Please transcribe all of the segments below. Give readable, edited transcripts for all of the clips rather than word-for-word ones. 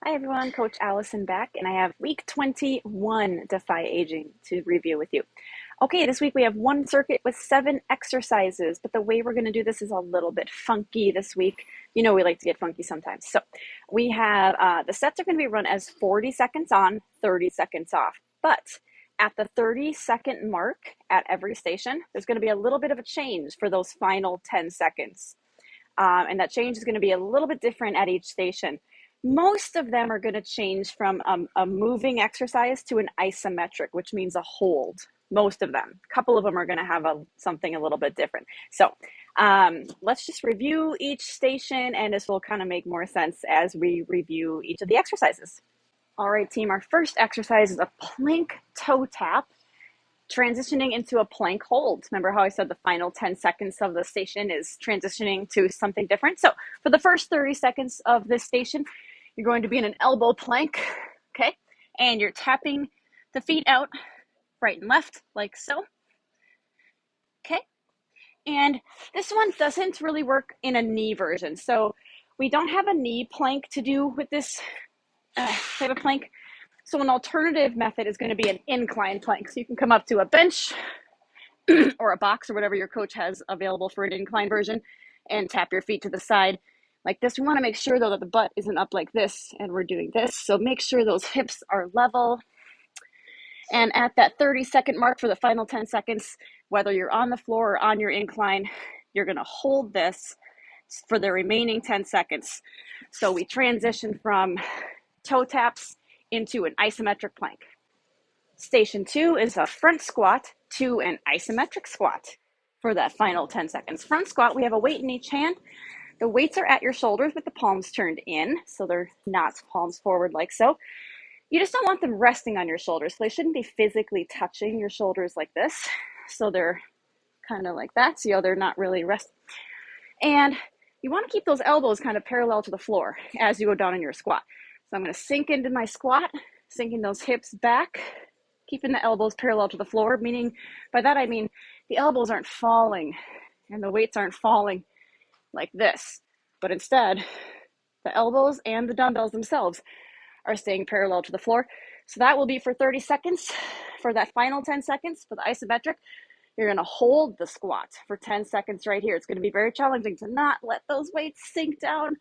Hi everyone, Coach Allison back, and I have week 21 Defy Aging to review with you. Okay, this week we have one circuit with 7 exercises, but the way we're going to do this is a little bit funky this week. You know we like to get funky sometimes. So we have, the sets are going to be run as 40 seconds on, 30 seconds off. But at the 30-second mark at every station, there's going to be a little bit of a change for those final 10 seconds. And that change is going to be a little bit different at each station. Most of them are going to change from a moving exercise to an isometric, which means a hold. Most of them. A couple of them are going to have something a little bit different. So let's just review each station, and this will kind of make more sense as we review each of the exercises. All right, team, our first exercise is a plank toe tap, transitioning into a plank hold. Remember how I said the final 10 seconds of the station is transitioning to something different? So for the first 30 seconds of this station, you're going to be in an elbow plank, okay? And you're tapping the feet out right and left like so, okay? And this one doesn't really work in a knee version. So we don't have a knee plank to do with this type of plank. So an alternative method is going to be an incline plank. So you can come up to a bench or a box or whatever your coach has available for an incline version and tap your feet to the side like this. We want to make sure though that the butt isn't up like this and we're doing this. So make sure those hips are level. And at that 30-second mark for the final 10 seconds, whether you're on the floor or on your incline, you're going to hold this for the remaining 10 seconds. So we transition from toe taps into an isometric plank. Station 2 is a front squat to an isometric squat for that final 10 seconds. Front squat, we have a weight in each hand. The weights are at your shoulders with the palms turned in, so they're not palms forward like so. You just don't want them resting on your shoulders, so they shouldn't be physically touching your shoulders like this. So they're kind of like that, so they're not really resting. And you want to keep those elbows kind of parallel to the floor as you go down in your squat. So I'm going to sink into my squat, sinking those hips back, keeping the elbows parallel to the floor, meaning by that I mean the elbows aren't falling and the weights aren't falling like this, but instead the elbows and the dumbbells themselves are staying parallel to the floor. So that will be for 30 seconds. For that final 10 seconds for the isometric, you're going to hold the squat for 10 seconds right here. It's going to be very challenging to not let those weights sink down,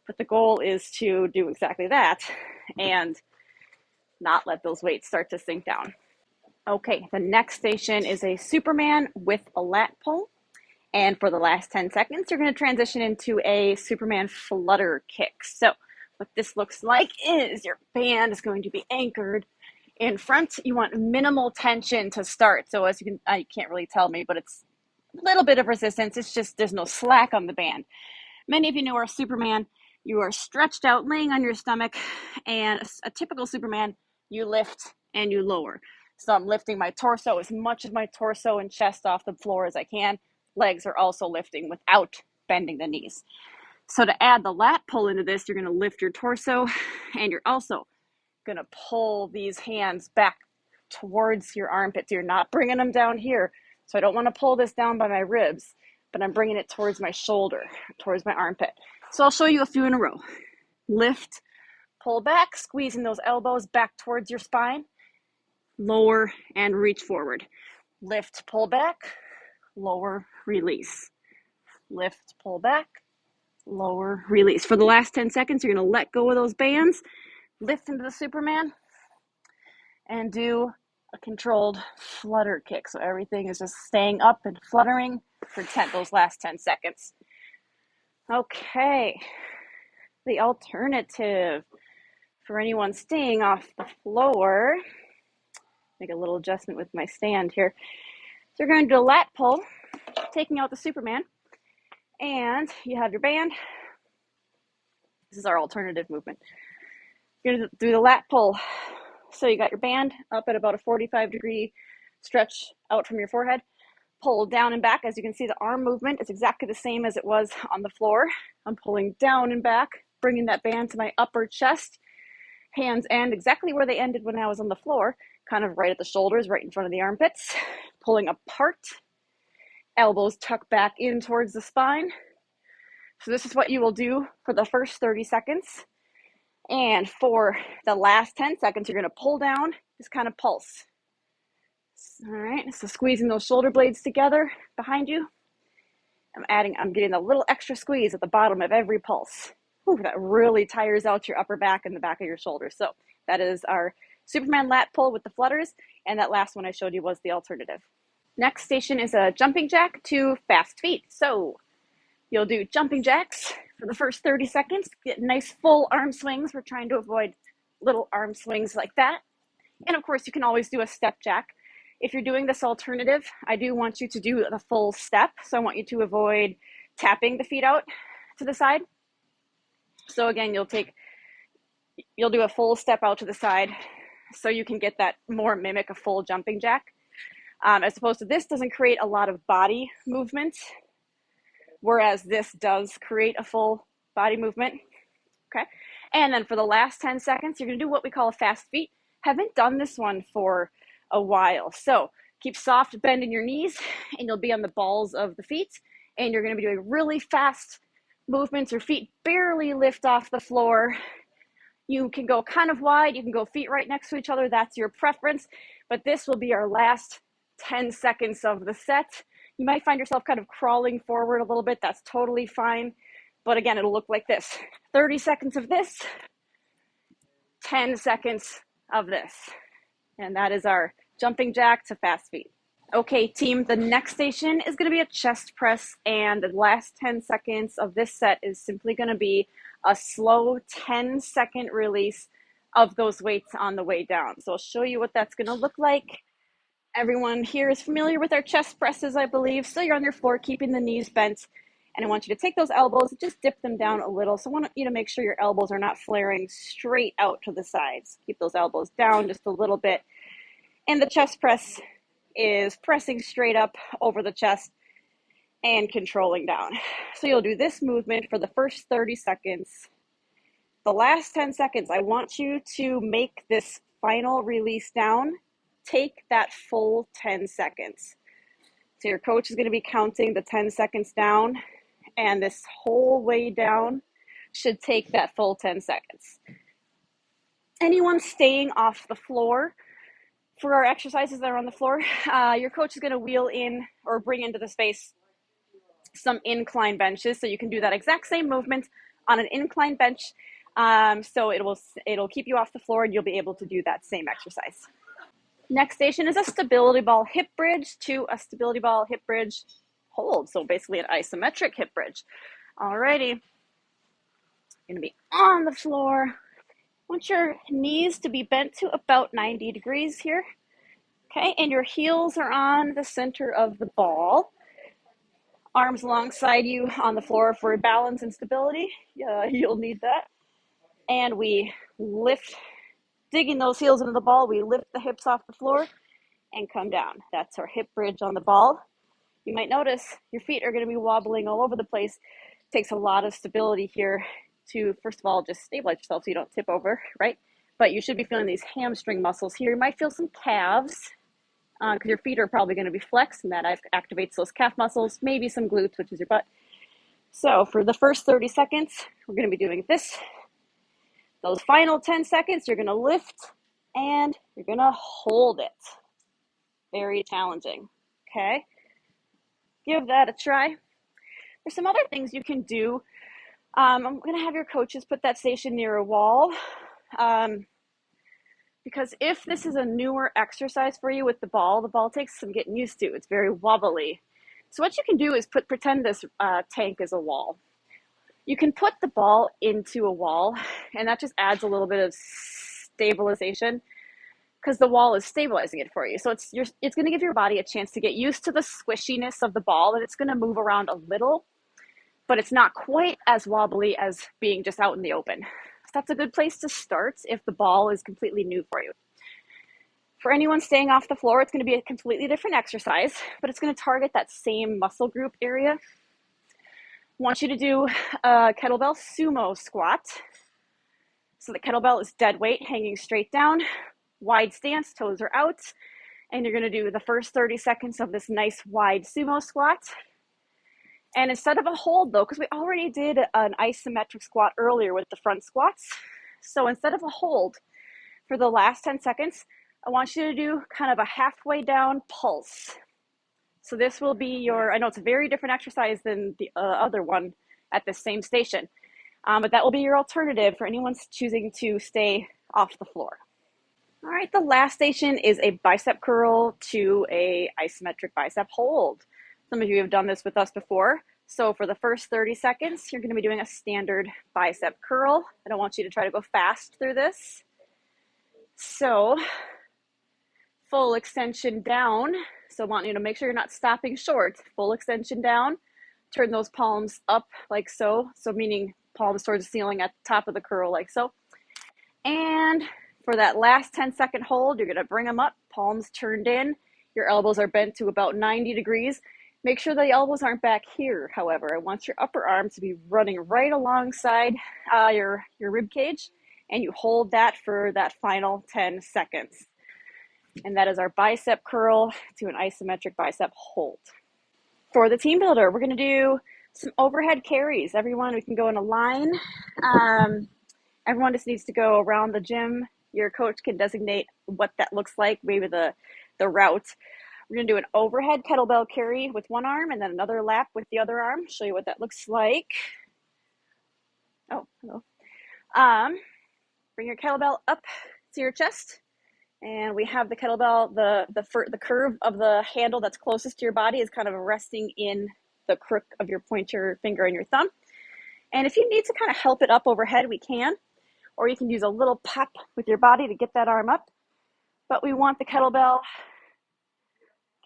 but the goal is to do exactly that and not let those weights start to sink down. Okay, the next station is a Superman with a lat pull. And for the last 10 seconds, you're going to transition into a Superman flutter kick. So what this looks like is your band is going to be anchored in front. You want minimal tension to start. So as you can, I can't really tell me, but it's a little bit of resistance. It's just there's no slack on the band. Many of you know our Superman. You are stretched out, laying on your stomach, and a typical Superman, you lift and you lower. So I'm lifting my torso, as much of my torso and chest off the floor as I can. Legs are also lifting without bending the knees. So to add the lat pull into this, you're going to lift your torso, and you're also going to pull these hands back towards your armpits. You're not bringing them down here. So I don't want to pull this down by my ribs, but I'm bringing it towards my shoulder, towards my armpit. So I'll show you a few in a row. Lift, pull back, squeezing those elbows back towards your spine. Lower and reach forward. Lift, pull back, lower, release. Lift, pull back, lower, release. For the last 10 seconds, you're going to let go of those bands, lift into the Superman, and do a controlled flutter kick. So everything is just staying up and fluttering for those last 10 seconds. Okay, the alternative for anyone staying off the floor, make a little adjustment with my stand here. So you're going to do a lat pull, taking out the Superman, and you have your band. This is our alternative movement. You're going to do the lat pull. So you got your band up at about a 45-degree stretch out from your forehead. Pull down and back. As you can see, the arm movement is exactly the same as it was on the floor. I'm pulling down and back, bringing that band to my upper chest. Hands end exactly where they ended when I was on the floor, kind of right at the shoulders, right in front of the armpits. Pulling apart. Elbows tuck back in towards the spine. So this is what you will do for the first 30 seconds. And for the last 10 seconds, you're going to pull down, just kind of pulse. All right, so squeezing those shoulder blades together behind you. I'm getting a little extra squeeze at the bottom of every pulse. Ooh, that really tires out your upper back and the back of your shoulders. So that is our Superman lat pull with the flutters, and that last one I showed you was the alternative. Next station is a jumping jack to fast feet. So you'll do jumping jacks for the first 30 seconds, get nice full arm swings. We're trying to avoid little arm swings like that. And of course, you can always do a step jack. If you're doing this alternative, I do want you to do the full step. So I want you to avoid tapping the feet out to the side. So again, you'll do a full step out to the side so you can get that more mimic a full jumping jack. As opposed to this doesn't create a lot of body movement, whereas this does create a full body movement. Okay. And then for the last 10 seconds, you're going to do what we call a fast feet. Haven't done this one for a while. So keep soft bend in your knees and you'll be on the balls of the feet. And you're going to be doing really fast movements. Your feet barely lift off the floor. You can go kind of wide. You can go feet right next to each other. That's your preference. But this will be our last 10 seconds of the set. You might find yourself kind of crawling forward a little bit. That's totally fine. But again, it'll look like this. 30 seconds of this, 10 seconds of this. And that is our jumping jack to fast feet. Okay, team, the next station is going to be a chest press, and the last 10 seconds of this set is simply going to be a slow 10-second release of those weights on the way down. So I'll show you what that's going to look like. Everyone here is familiar with our chest presses, I believe. So you're on your floor, keeping the knees bent, and I want you to take those elbows and just dip them down a little. So I want you to make sure your elbows are not flaring straight out to the sides. Keep those elbows down just a little bit. And the chest press is pressing straight up over the chest and controlling down. So you'll do this movement for the first 30 seconds. The last 10 seconds, I want you to make this final release down. Take that full 10 seconds. So your coach is going to be counting the 10 seconds down, and this whole way down should take that full 10 seconds. Anyone staying off the floor, for our exercises that are on the floor, your coach is going to wheel in or bring into the space some incline benches. So you can do that exact same movement on an incline bench. So it'll keep you off the floor and you'll be able to do that same exercise. Next station is a stability ball hip bridge to a stability ball hip bridge hold. So basically an isometric hip bridge. Alrighty. Going to be on the floor. I want your knees to be bent to about 90 degrees here. Okay, and your heels are on the center of the ball. Arms alongside you on the floor for balance and stability. You'll need that. And we lift, digging those heels into the ball, we lift the hips off the floor and come down. That's our hip bridge on the ball. You might notice your feet are going to be wobbling all over the place. It takes a lot of stability here to, first of all, just stabilize yourself so you don't tip over, right? But you should be feeling these hamstring muscles here. You might feel some calves because your feet are probably going to be flexed, and that activates those calf muscles, maybe some glutes, which is your butt. So for the first 30 seconds, we're going to be doing this. Those final 10 seconds, you're going to lift and you're going to hold it. Very challenging, okay? Give that a try. There's some other things you can do. I'm going to have your coaches put that station near a wall because if this is a newer exercise for you with the ball takes some getting used to. It's very wobbly. So what you can do is pretend this tank is a wall. You can put the ball into a wall, and that just adds a little bit of stabilization because the wall is stabilizing it for you. So it's going to give your body a chance to get used to the squishiness of the ball, and it's going to move around a little, but it's not quite as wobbly as being just out in the open. So that's a good place to start if the ball is completely new for you. For anyone staying off the floor, it's going to be a completely different exercise, but it's going to target that same muscle group area. I want you to do a kettlebell sumo squat. So the kettlebell is dead weight, hanging straight down, wide stance, toes are out, and you're going to do the first 30 seconds of this nice wide sumo squat. And instead of a hold though, because we already did an isometric squat earlier with the front squats, So instead of a hold for the last 10 seconds, I want you to do kind of a halfway down pulse. So this will be your, I know it's a very different exercise than the other one at the same station, but that will be your alternative for anyone choosing to stay off the floor. All right, the last station is a bicep curl to a isometric bicep hold. Some of you have done this with us before. So for the first 30 seconds, you're going to be doing a standard bicep curl. I don't want you to try to go fast through this. So full extension down. So I want you to make sure you're not stopping short. Full extension down. Turn those palms up like so. So meaning palms towards the ceiling at the top of the curl like so. And for that last 10-second hold, you're going to bring them up, palms turned in. Your elbows are bent to about 90 degrees. Make sure the elbows aren't back here, however. I want your upper arm to be running right alongside your rib cage, and you hold that for that final 10 seconds. And that is our bicep curl to an isometric bicep hold. For the team builder, we're going to do some overhead carries. Everyone, we can go in a line. Everyone just needs to go around the gym. Your coach can designate what that looks like, maybe the route. We're going to do an overhead kettlebell carry with one arm and then another lap with the other arm. Show you what that looks like. Oh, hello. Bring your kettlebell up to your chest. And we have the kettlebell, the curve of the handle that's closest to your body is kind of resting in the crook of your pointer finger and your thumb. And if you need to kind of help it up overhead, we can. Or you can use a little pop with your body to get that arm up. But we want the kettlebell,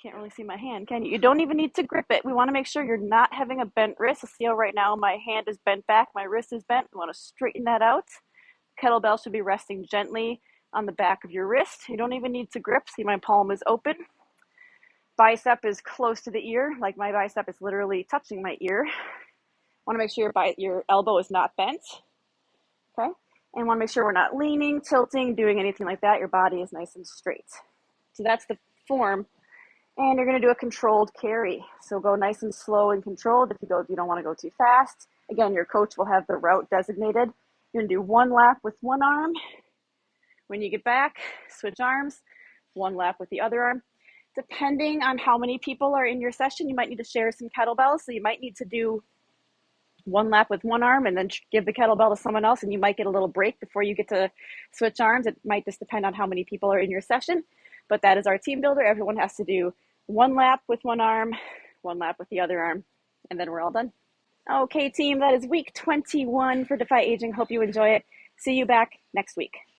can't really see my hand, can you? You don't even need to grip it. We want to make sure you're not having a bent wrist. So see how right now my hand is bent back, my wrist is bent. We want to straighten that out. Kettlebell should be resting gently on the back of your wrist. You don't even need to grip. See, my palm is open. Bicep is close to the ear, like my bicep is literally touching my ear. Want to make sure your elbow is not bent. Okay? And want to make sure we're not leaning, tilting, doing anything like that. Your body is nice and straight. So that's the form. And you're going to do a controlled carry. So go nice and slow and controlled. If you don't want to go too fast. Again, your coach will have the route designated. You're going to do one lap with one arm. When you get back, switch arms, one lap with the other arm. Depending on how many people are in your session, you might need to share some kettlebells. So you might need to do one lap with one arm and then give the kettlebell to someone else, and you might get a little break before you get to switch arms. It might just depend on how many people are in your session, but that is our team builder. Everyone has to do one lap with one arm, one lap with the other arm, and then we're all done. Okay, team, that is week 21 for Defy Aging. Hope you enjoy it. See you back next week.